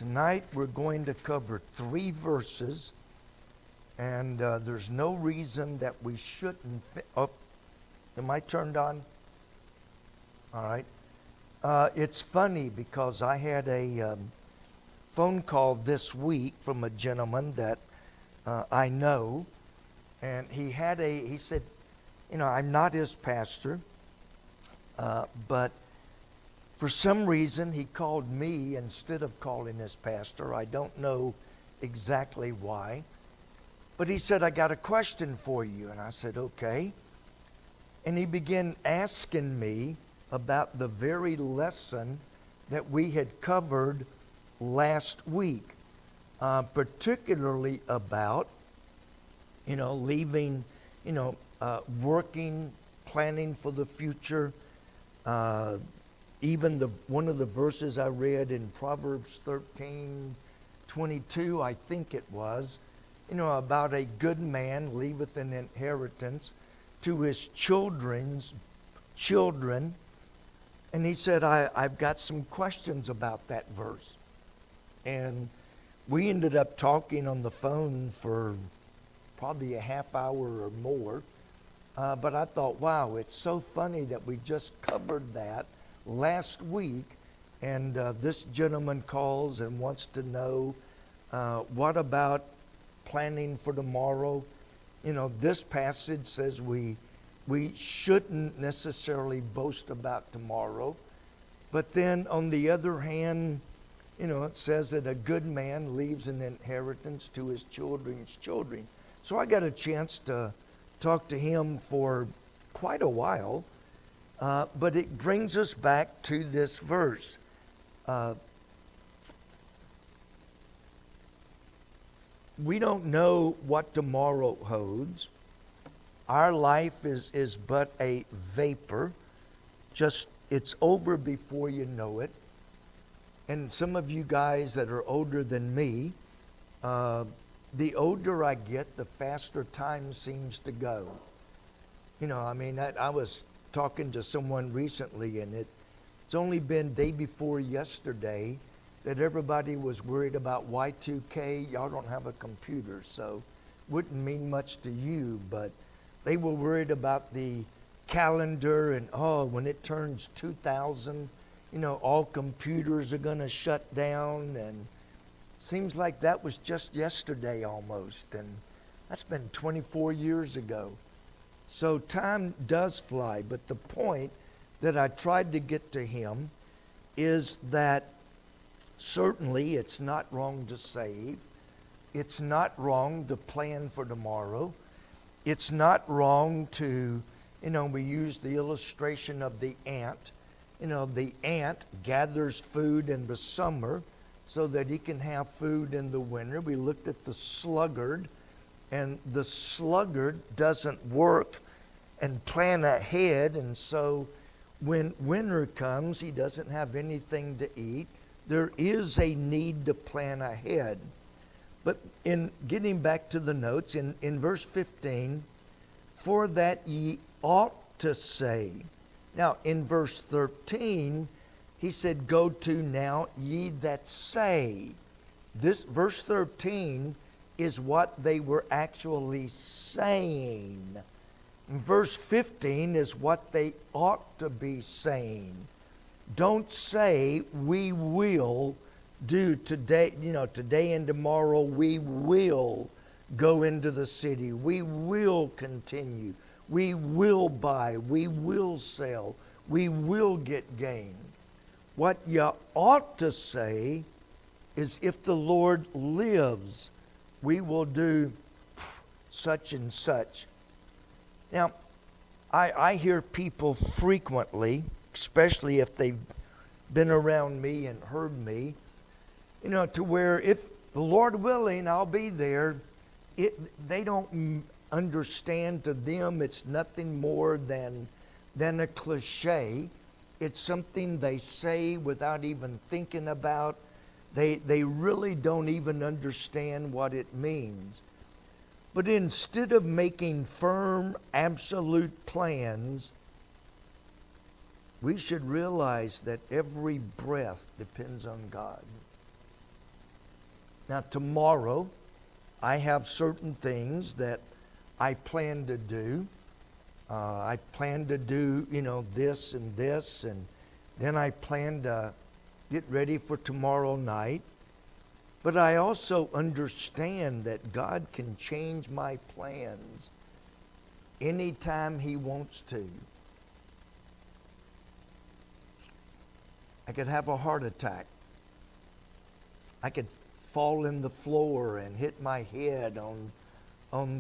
Tonight we're going to cover 3 verses, and there's no reason that we shouldn't. Am I turned on? All right. It's funny because I had a phone call this week from a gentleman that I know, and he said, I'm not his pastor, but for some reason, he called me instead of calling his pastor. I don't know exactly why. But he said, I got a question for you. And I said, okay. And he began asking me about the very lesson that we had covered last week, particularly about, leaving, working, planning for the future, even one of the verses I read in Proverbs 13:22, I think it was, about a good man leaveth an inheritance to his children's children. And he said, I've got some questions about that verse. And we ended up talking on the phone for probably a half hour or more. But I thought, wow, it's so funny that we just covered that last week, and this gentleman calls and wants to know, what about planning for tomorrow? This passage says we shouldn't necessarily boast about tomorrow, but then on the other hand, it says that a good man leaves an inheritance to his children's children. So I got a chance to talk to him for quite a while. But it brings us back to this verse. We don't know what tomorrow holds. Our life is but a vapor. It's over before you know it. And some of you guys that are older than me, the older I get, the faster time seems to go. I was talking to someone recently, and it's only been day before yesterday that everybody was worried about Y2K. Y'all don't have a computer, so wouldn't mean much to you, but they were worried about the calendar and, when it turns 2000, all computers are going to shut down, and seems like that was just yesterday almost, and that's been 24 years ago. So time does fly, but the point that I tried to get to him is that certainly it's not wrong to save. It's not wrong to plan for tomorrow. It's not wrong to, we use the illustration of the ant. The ant gathers food in the summer so that he can have food in the winter. We looked at the sluggard. And the sluggard doesn't work and plan ahead, and so when winter comes, he doesn't have anything to eat. There is a need to plan ahead. But in getting back to the notes, in verse 15, for that ye ought to say. Now, in verse 13, he said, go to now ye that say. This verse 13 is what they were actually saying. Verse 15 is what they ought to be saying. Don't say, we will do today, today and tomorrow we will go into the city. We will continue. We will buy. We will sell. We will get gain. What you ought to say is, if the Lord lives, we will do such and such. Now, I hear people frequently, especially if they've been around me and heard me, to where if the Lord willing, I'll be there. They don't understand. To them, it's nothing more than a cliche. It's something they say without even thinking about. They really don't even understand what it means. But instead of making firm, absolute plans, we should realize that every breath depends on God. Now, tomorrow, I have certain things that I plan to do. I plan to do, this and this, and then I plan to get ready for tomorrow night. But I also understand that God can change my plans anytime He wants to. I could have a heart attack. I could fall in the floor and hit my head on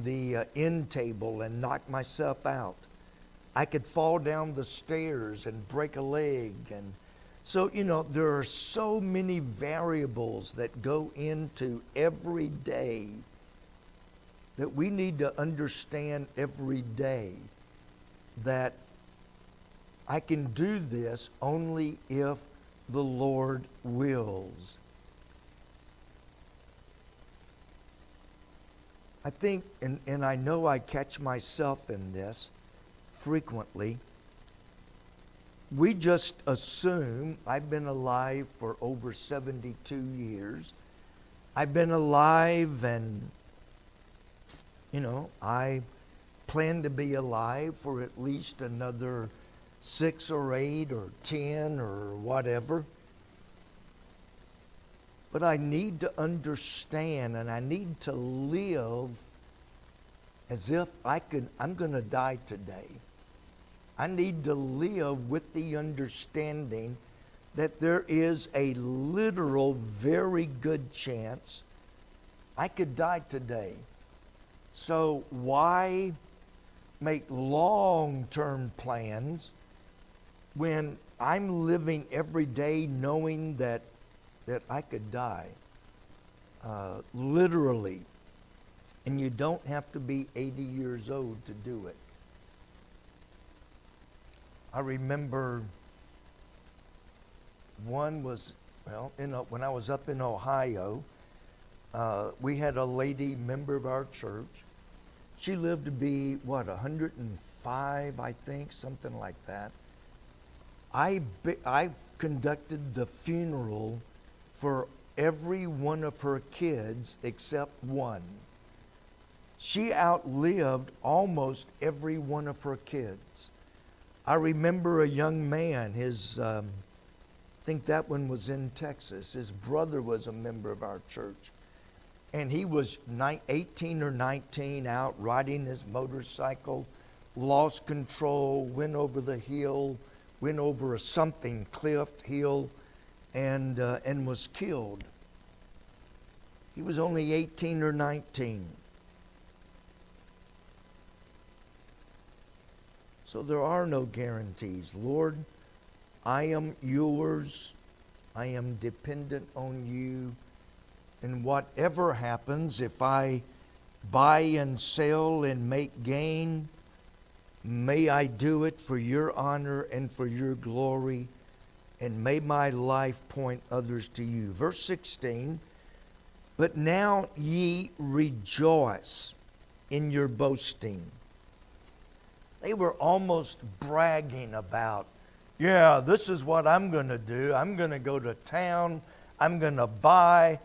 the end table and knock myself out. I could fall down the stairs and break a leg. And so, there are so many variables that go into every day that we need to understand every day that I can do this only if the Lord wills. I think, and I know I catch myself in this frequently, we just assume I've been alive for over 72 years. I've been alive and, I plan to be alive for at least another 6 or 8 or 10 or whatever. But I need to understand and I need to live as if I'm going to die today. I need to live with the understanding that there is a literal, very good chance I could die today. So why make long-term plans when I'm living every day knowing that I could die, literally. And you don't have to be 80 years old to do it. I remember one was, when I was up in Ohio, we had a lady, member of our church. She lived to be, 105, I think, something like that. I conducted the funeral for every one of her kids except one. She outlived almost every one of her kids. I remember a young man, I think that one was in Texas. His brother was a member of our church. And he was 18 or 19 out riding his motorcycle, lost control, went over the hill, went over a cliff hill, and was killed. He was only 18 or 19. So there are no guarantees. Lord, I am yours. I am dependent on you. And whatever happens, if I buy and sell and make gain, may I do it for your honor and for your glory. And may my life point others to you. Verse 16, but now ye rejoice in your boasting. They were almost bragging about, this is what I'm going to do. I'm going to go to town. I'm going to buy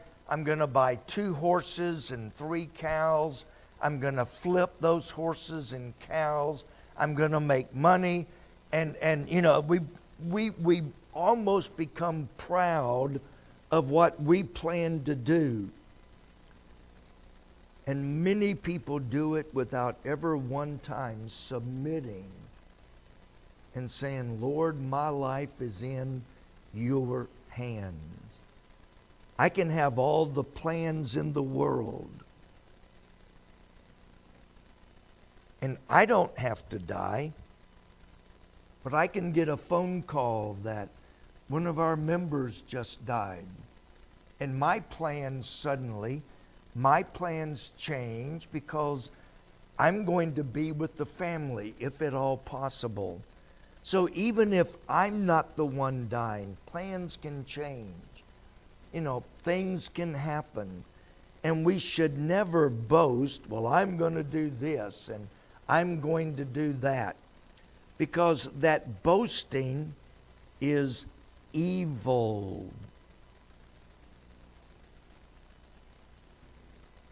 2 horses and 3 cows. I'm going to flip those horses and cows. I'm going to make money. And we almost become proud of what we plan to do. And many people do it without ever one time submitting and saying, Lord, my life is in your hands. I can have all the plans in the world. And I don't have to die. But I can get a phone call that one of our members just died. And my plans change because I'm going to be with the family, if at all possible. So even if I'm not the one dying, plans can change. Things can happen. And we should never boast, I'm going to do this and I'm going to do that. Because that boasting is evil.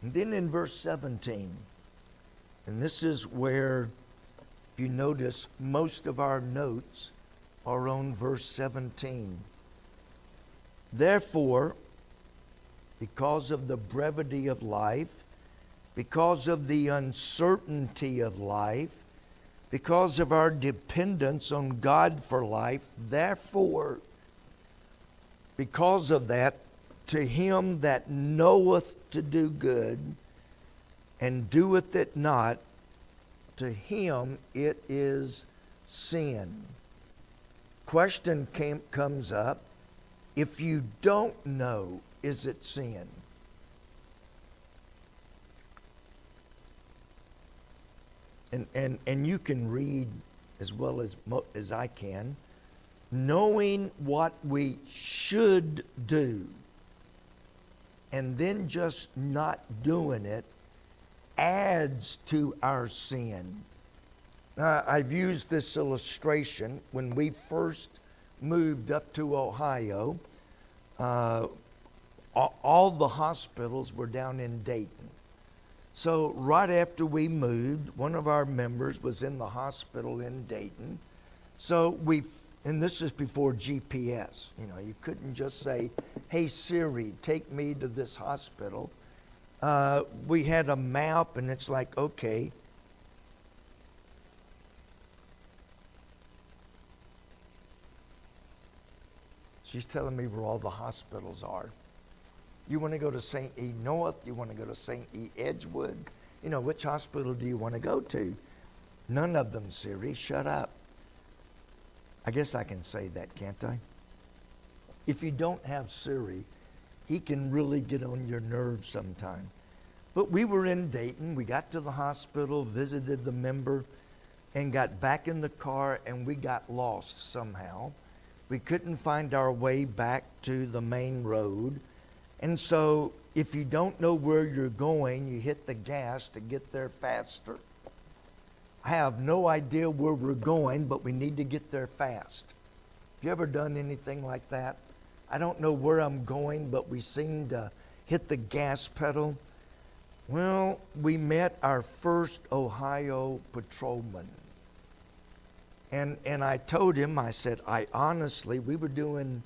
And then in verse 17, and this is where, if you notice, most of our notes are on verse 17. Therefore, because of the brevity of life, because of the uncertainty of life, because of our dependence on God for life, therefore, because of that, to him that knoweth to do good and doeth it not, to him it is sin. Question comes up, if you don't know, is it sin? And you can read as well as I can. Knowing what we should do and then just not doing it adds to our sin. Now, I've used this illustration when we first moved up to Ohio. All the hospitals were down in Dayton. So right after we moved, one of our members was in the hospital in Dayton. So and this is before GPS. You know, you couldn't just say, hey Siri, take me to this hospital. We had a map, and it's like, okay. She's telling me where all the hospitals are. You want to go to St. E. North? You want to go to St. E. Edgewood? You know, which hospital do you want to go to? None of them, Siri. Shut up. I guess I can say that, can't I? If you don't have Siri, he can really get on your nerves sometime. But we were in Dayton. We got to the hospital, visited the member, and got back in the car, and we got lost somehow. We couldn't find our way back to the main road. And so if you don't know where you're going, you hit the gas to get there faster. I have no idea where we're going, but we need to get there fast. Have you ever done anything like that? I don't know where I'm going, but we seem to hit the gas pedal. Well, we met our first Ohio patrolman. And I told him, I said, we were doing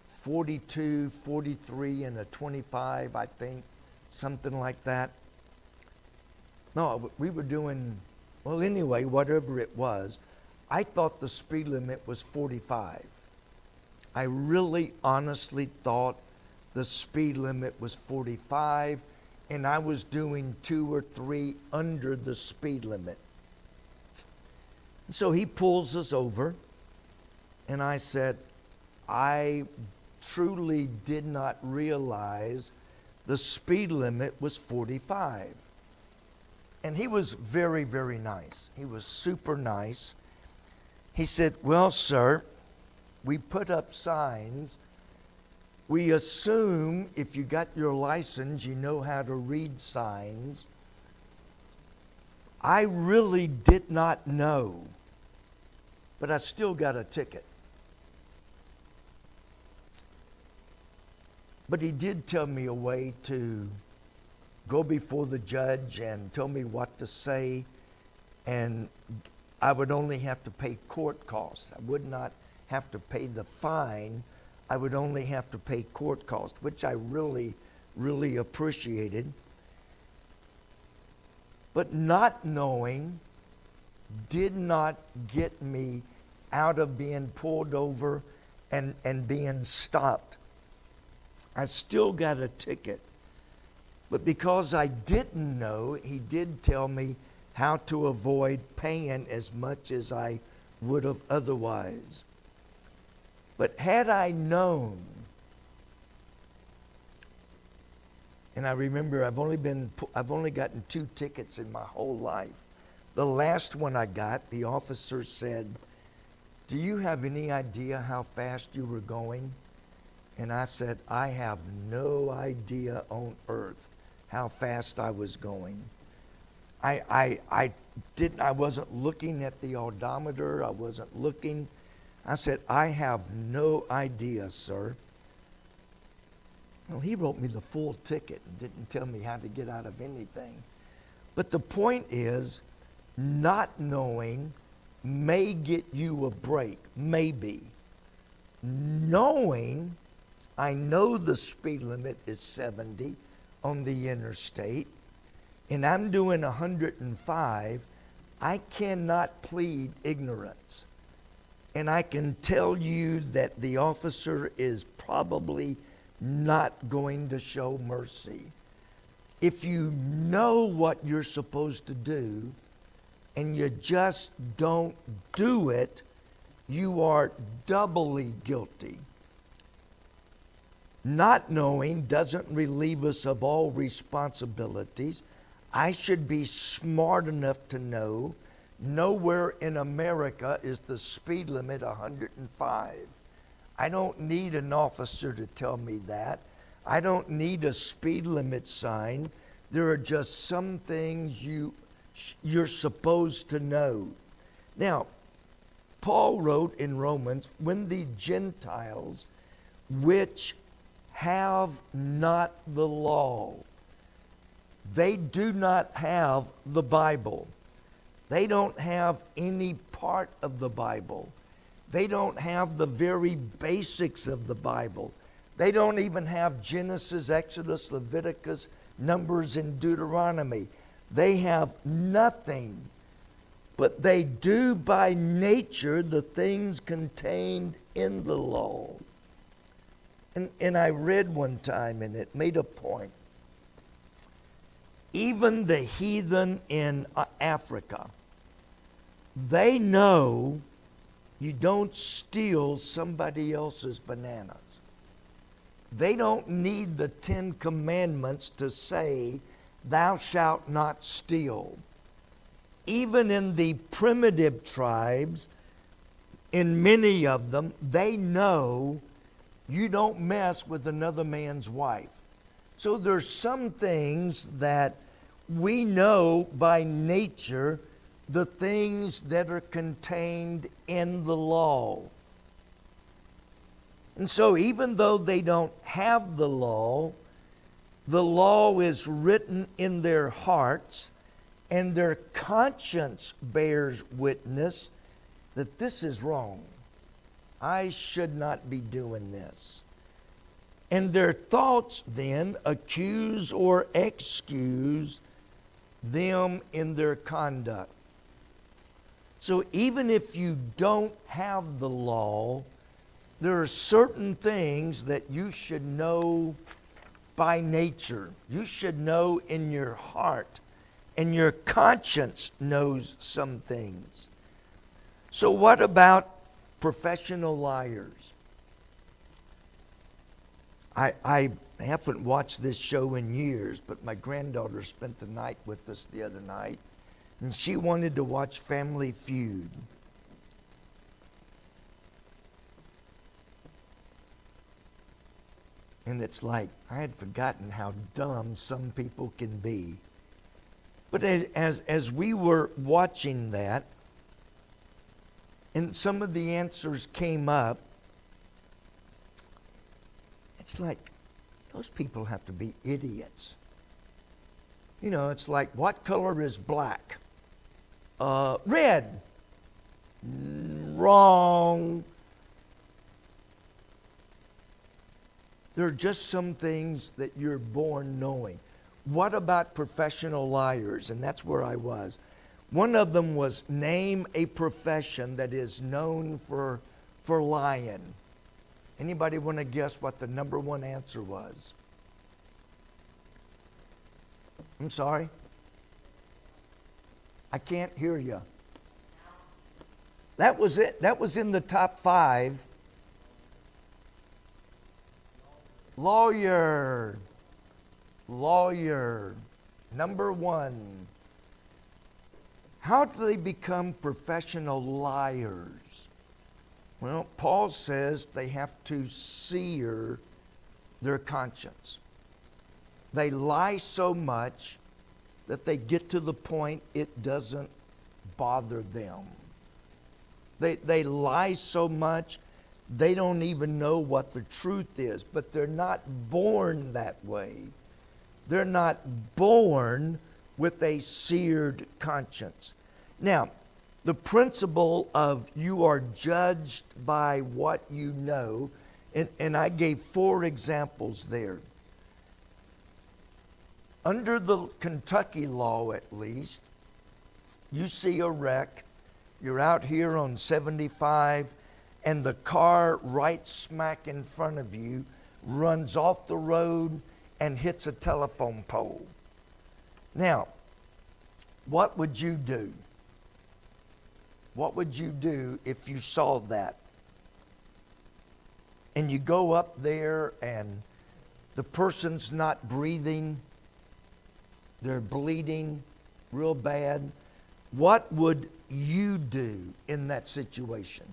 42, 43, and a 25, I think, something like that. No, we were doing, well, anyway, whatever it was, I thought the speed limit was 45. I really honestly thought the speed limit was 45, and I was doing 2 or 3 under the speed limit. So he pulls us over, and I said, I truly did not realize the speed limit was 45. And he was very, very nice. He was super nice. He said, well, sir, we put up signs. We assume if you got your license, you know how to read signs. I really did not know, but I still got a ticket. But he did tell me a way to go before the judge and tell me what to say, and I would only have to pay court costs. I would not have to pay the fine. I would only have to pay court costs, which I really, really appreciated. But not knowing did not get me out of being pulled over and being stopped. I still got a ticket. But because I didn't know, he did tell me how to avoid paying as much as I would have otherwise. But had I known, and I remember I've only gotten 2 tickets in my whole life. The last one I got, the officer said, do you have any idea how fast you were going? And I said, I have no idea on earth how fast I was going. I wasn't looking at the odometer. I wasn't looking. I said, I have no idea, sir. Well, he wrote me the full ticket and didn't tell me how to get out of anything. But the point is, not knowing may get you a break, maybe. Knowing, I know the speed limit is 70 on the interstate, and I'm doing 105, I cannot plead ignorance. And I can tell you that the officer is probably not going to show mercy. If you know what you're supposed to do and you just don't do it, you are doubly guilty. Not knowing doesn't relieve us of all responsibilities. I should be smart enough to know nowhere in America is the speed limit 105. I don't need an officer to tell me that. I don't need a speed limit sign. There are just some things you're supposed to know. Now, Paul wrote in Romans, when the Gentiles, which have not the law, they do not have the Bible. They don't have any part of the Bible. They don't have the very basics of the Bible. They don't even have Genesis, Exodus, Leviticus, Numbers, and Deuteronomy. They have nothing, but they do by nature the things contained in the law. And I read one time, and it made a point. Even the heathen in Africa, they know you don't steal somebody else's bananas. They don't need the 10 Commandments to say, thou shalt not steal. Even in the primitive tribes, in many of them, they know you don't mess with another man's wife. So there's some things that we know by nature, the things that are contained in the law. And so even though they don't have the law is written in their hearts, and their conscience bears witness that this is wrong. I should not be doing this. And their thoughts then accuse or excuse them in their conduct. So even if you don't have the law, there are certain things that you should know by nature. You should know in your heart, and your conscience knows some things. So what about professional liars? I haven't watched this show in years, but my granddaughter spent the night with us the other night, and she wanted to watch Family Feud. And it's like, I had forgotten how dumb some people can be. But as we were watching that, and some of the answers came up, it's like, those people have to be idiots. You know, it's like, what color is black? Red. Wrong. There are just some things that you're born knowing. What about professional liars? And that's where I was. One of them was, name a profession that is known for lying. Anybody want to guess what the number one answer was? I'm sorry? I can't hear you. That was it. That was in the top 5. Lawyer. Number 1. How do they become professional liars? Well, Paul says they have to sear their conscience. They lie so much that they get to the point it doesn't bother them. They lie so much They don't even know what the truth is, but they're not born that way. They're not born with a seared conscience. Now, the principle of you are judged by what you know, and I gave 4 examples there. Under the Kentucky law, at least, you see a wreck, you're out here on 75, and the car right smack in front of you runs off the road and hits a telephone pole. Now, what would you do? What would you do if you saw that? And you go up there and the person's not breathing, they're bleeding real bad. What would you do in that situation?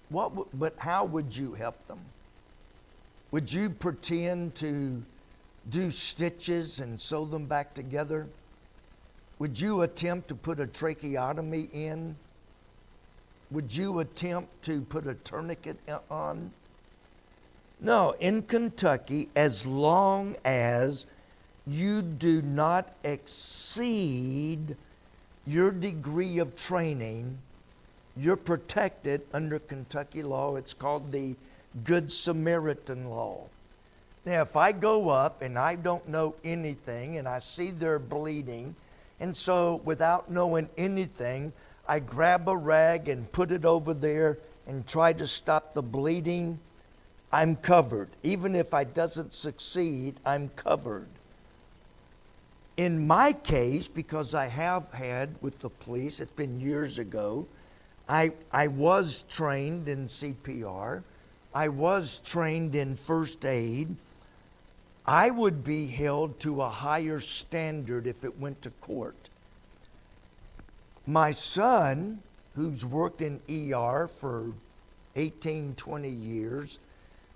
But how would you help them? Would you pretend to do stitches and sew them back together? Would you attempt to put a tracheotomy in? Would you attempt to put a tourniquet on? No, in Kentucky, as long as you do not exceed your degree of training, you're protected under Kentucky law. It's called the Good Samaritan law. Now, if I go up and I don't know anything and I see they're bleeding, and so without knowing anything, I grab a rag and put it over there and try to stop the bleeding, I'm covered. Even if I doesn't succeed, I'm covered. In my case, because I have had with the police, it's been years ago, I was trained in CPR. I was trained in first aid. I would be held to a higher standard if it went to court. My son, who's worked in ER for 18, 20 years,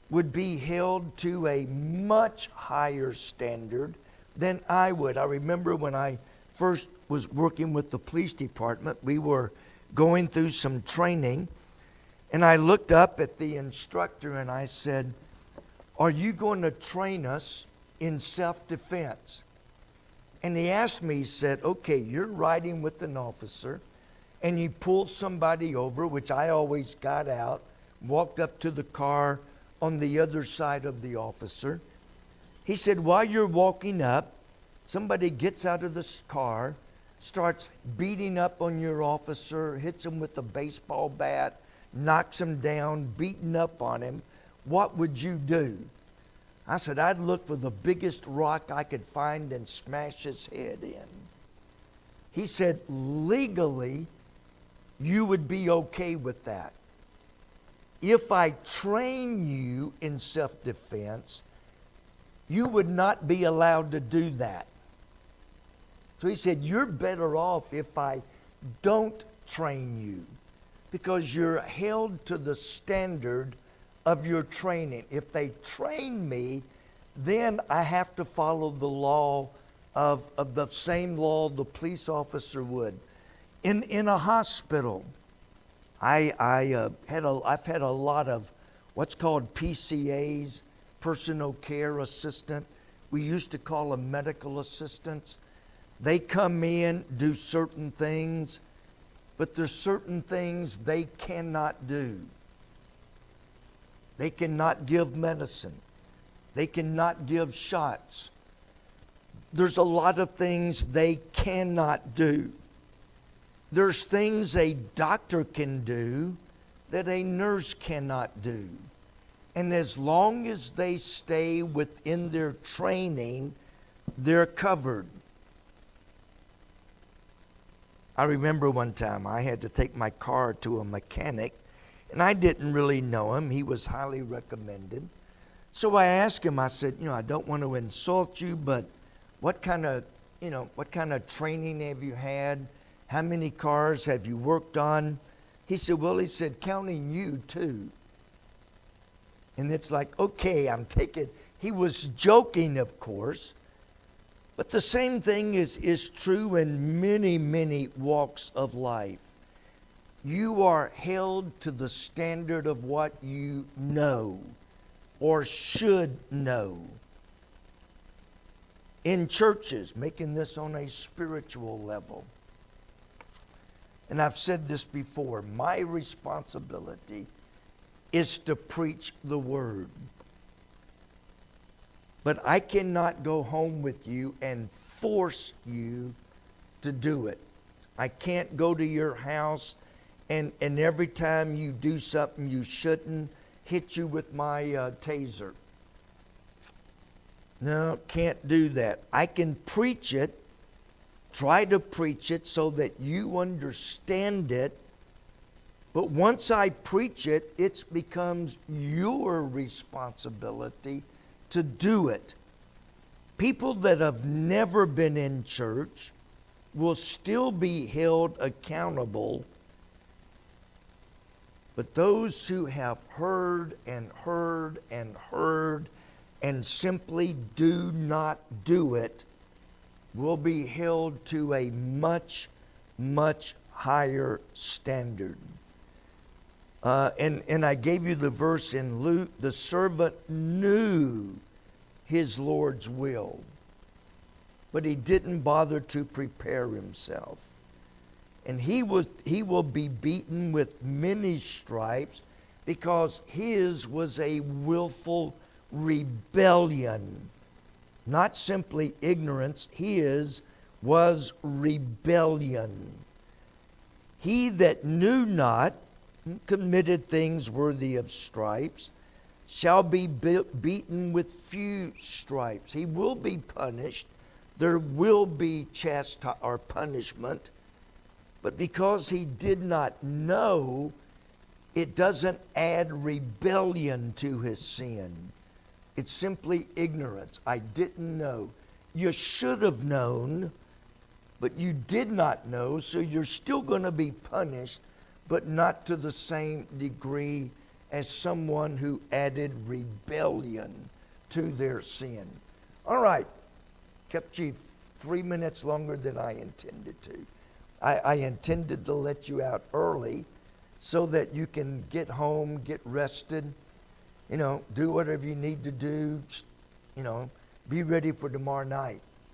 would be held to a much higher standard than I would. I remember when I first was working with the police department, we were going through some training, and I looked up at the instructor and I said, "Are you going to train us in self-defense?" And he asked me, he said, "Okay, you're riding with an officer and you pull somebody over," which I always got out, walked up to the car on the other side of the officer. He said, "While you're walking up, somebody gets out of this car, starts beating up on your officer, hits him with a baseball bat, knocks him down, beating up on him. What would you do?" I said, "I'd look for the biggest rock I could find and smash his head in." He said, "Legally, you would be okay with that. If I train you in self-defense, you would not be allowed to do that." So he said, "You're better off if I don't train you, because you're held to the standard of your training. If they train me, then I have to follow the law of the same law the police officer would." In a hospital, I've had a lot of what's called PCAs, personal care assistant. We used to call them medical assistants. They come in, do certain things, but there's certain things they cannot do. They cannot give medicine. They cannot give shots. There's a lot of things they cannot do. There's things a doctor can do that a nurse cannot do. And as long as they stay within their training, they're covered. I remember one time I had to take my car to a mechanic, and I didn't really know him. He was highly recommended. So I asked him, I said, "I don't want to insult you, but what kind of training have you had? How many cars have you worked on?" He said, he said, "Counting you too." And it's like, okay, I'm taking, he was joking, of course, but the same thing is true in many, many walks of life. you are held to the standard of what you know or should know. In churches, making this on a spiritual level. And I've said this before, my responsibility is to preach the word. But I cannot go home with you and force you to do it. I can't go to your house and every time you do something you shouldn't, hit you with my taser. No, can't do that. I can preach it, try to preach it so that you understand it. But once I preach it, it becomes your responsibility to do it. People that have never been in church will still be held accountable. But those who have heard and heard and heard and simply do not do it will be held to a much, much higher standard. And I gave you the verse in Luke, the servant knew his Lord's will, but he didn't bother to prepare himself. And he will be beaten with many stripes because his was a willful rebellion. Not simply ignorance, his was rebellion. He that knew not, committed things worthy of stripes, shall be beaten with few stripes. He will be punished. There will be chastisement or punishment. But because he did not know, it doesn't add rebellion to his sin. It's simply ignorance. I didn't know. You should have known, but you did not know, so you're still going to be punished, but not to the same degree as someone who added rebellion to their sin. All right. Kept you 3 minutes longer than I intended to. I intended to let you out early so that you can get home, get rested, do whatever you need to do, be ready for tomorrow night.